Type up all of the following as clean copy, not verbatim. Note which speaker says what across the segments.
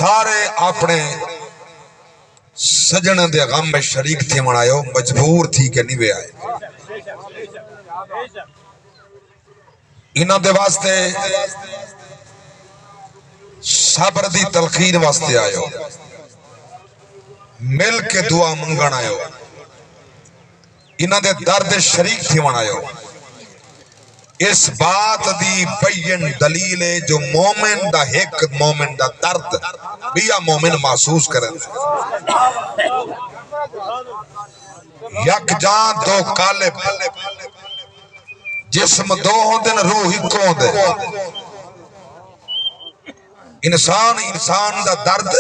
Speaker 1: سارے اپنے سجن دے غم میں شریک تھی منایو مجبور تھی کہ نہیں وے آئے انہاں دے واسطے صبر دی تلقین واسطے آئے مل کے دعا منگن آئے انہاں دے درد شریک تھی منایو اس بات دی بین دلیل ہے جو مومن دا ایک مومن دا درد بیا مومن محسوس کریں یک جان دو قالب جسم دو ہوندے روح ایک ہوندے انسان دا درد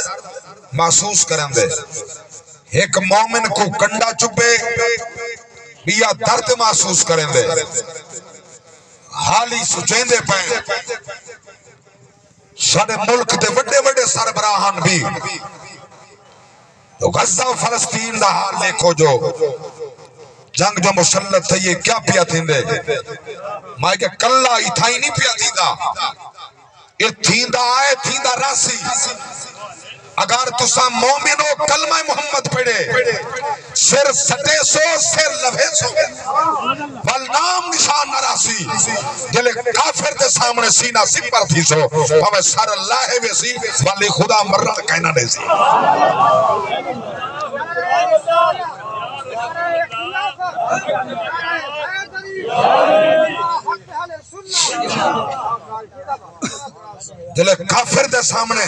Speaker 1: محسوس کریں دے ایک مومن کو کنڈا چپے بیا درد محسوس کریں دے حالی سچیں دے پائیں سارے ملک دے وڈے وڈے سربراہان بھی تو غزہ و فلسطین دا حال دیکھو جو جنگ جو مسلط تھے یہ کیا پیا تھیں دے مائے کہ کلہ اتھائی نہیں پیا تھی دا یہ تھین دا آئے تھین دا راسی اگر تسا مومن ہو کلمہ محمد پڑھے سر سٹے سو سر لبھے سو والنام نشان نراسی جلے کافر دے سامنے سینہ سپر تھی سو ہمیں سر اللہ ہے ویسی والی خدا مرد کہنا دے سی جلے کافر دے سامنے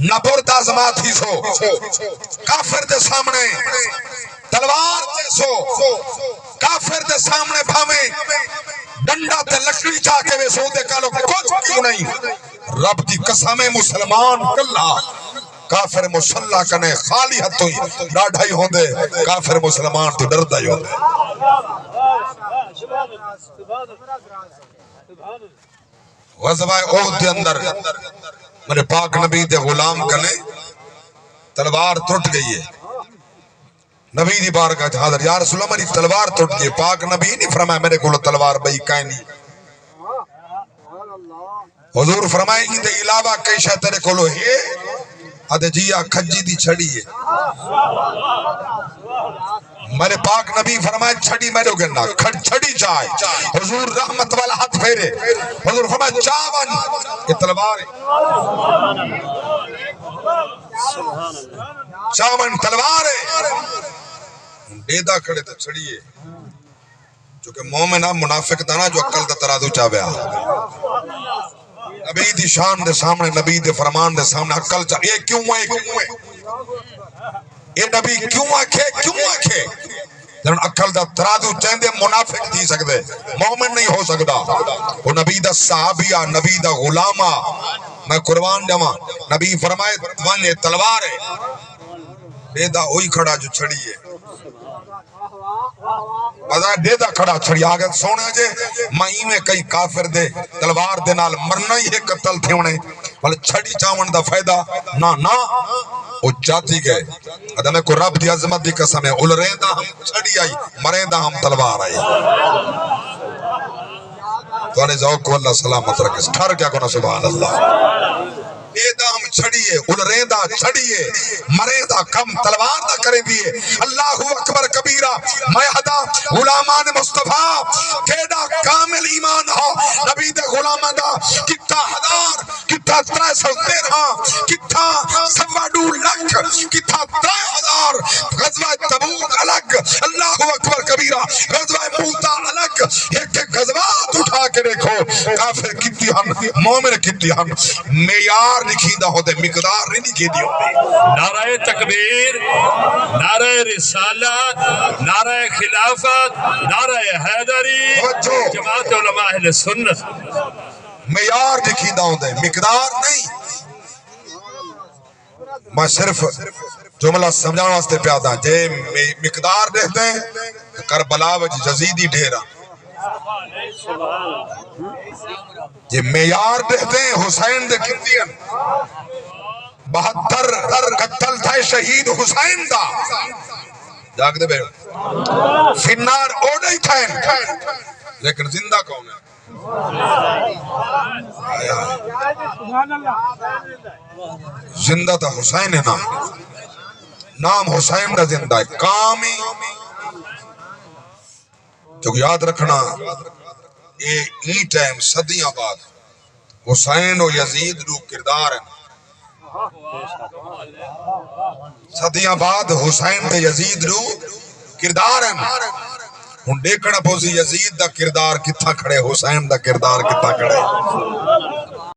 Speaker 1: نبرد آزمات ہی سو کافر دے سامنے تلوار دے سو کافر دے سامنے بھامے ڈنڈا تے لکڑی چاہ کے وے سو دے کالو کچھ کیوں نہیں رب دی قسم مسلمان کلا کافر مسلح کنے خالی ہتھوں ہی ڈاڑھائی ہوندے کافر مسلمان تو ڈردہ ہی ہوندے غزوہ احد دے اندر میرے پاک نبی دے غلام کنے تلوار ٹوٹ گئی ہے نبی دی بارگاہ حاضر یا رسول اللہ میری تلوار ٹوٹ گئی پاک نبی نہیں فرمایا میرے کو تلوار بھئی کہیں نہیں حضور فرمائے کہ دے علاوہ کئی شاہ تیرے کو ہے آدھے جیا کھجی دی چھڑی ہے میرے پاک نبی فرمائے چھڑی میرے گننا چھڑی جائے حضور رحمت والا ہاتھ پھیرے حضور فرمائے چاون یہ تلوار ہے چاون تلوار ہے بیدہ کھڑے تو چھڑی ہے چونکہ مومنہ منافق تھا نا جو عقل دا ترادو چاہویا نبی دی شان دے سامنے نبی دے فرمان دے سامنے عقل چاہ یہ کیوں ہے یہ نبی کیوں آکھے جنہوں عقل دا ترادو چاہندے منافق تھی سکتے مومن نہیں ہو سکتا وہ نبی دا صحابیہ نبی دا غلامہ میں قربان جمع نبی فرمائے توانے تلوار ہے بیدہ ہوئی کھڑا جو چھڑی ہے بازار دیدہ کھڑا چھڑی آگے سونے جے مائی میں کئی کافر دے تلوار دے نال مرنا ہی ہے قتل تھے انہیں بلے چھڑی چاون دا فائدہ نا وہ جاتی گئے ادھے کو رب دی عظمت دی قسم ہے الریندہ ہم چھڑی آئی مریندہ ہم تلوار آئی تو انہیں ذوق کو اللہ سلامت رکھے ٹھر کیا کنا سبحان اللہ بیدہ ہم چھڑیے الریندہ چھڑیے مریندہ کم تلوار نہ کریں دیئے اللہ اکبر کبیرہ میہدہ غلامان مصطفیٰ کیڑا کامل ایمان ہو نبی دے غلامان دا کتا ہزار کتا 313 کتا 2.5 لاکھ کتا 3000 غزوہ تبوک الگ اللہ اکبر کبیرہ غزوہ موتا الگ ایک غزوات اٹھا کے دیکھو کافر کتی ہم مومن کتی ہم معیار لکھیندہ ہوتے مقدار نہیں لکھی دی ہوتے
Speaker 2: نعرہ تکبیر نعرہ رسالت نعرہ خلافت نعرہ حیدری جماعت علماء اہل سنت
Speaker 1: معیار لکھیندہ ہوتے مقدار نہیں میں صرف جملہ سمجھانا واسطے پیادا جے مقدار دیکھتے ہیں کربلا وجہ جزیدی ڈھیرا یہ معیار دیکھتے ہیں حسین دے کتنی 72 قتل تھا شہید حسین دا جاگ دے بے فنار اوڑا ہی تھا لیکن زندہ کون ہے زندہ تا حسین ہے نام حسین دا زندہ ہے کام ہی جو یاد رکھنا یہ ٹائم صدیاں بعد حسین و یزید رو کردار ہیں صدیاں بعد حسین تے یزید رو کردار ہیں ہن دیکھنا پوسی یزید دا کردار کتھا کھڑے حسین دا کردار کتھا کھڑے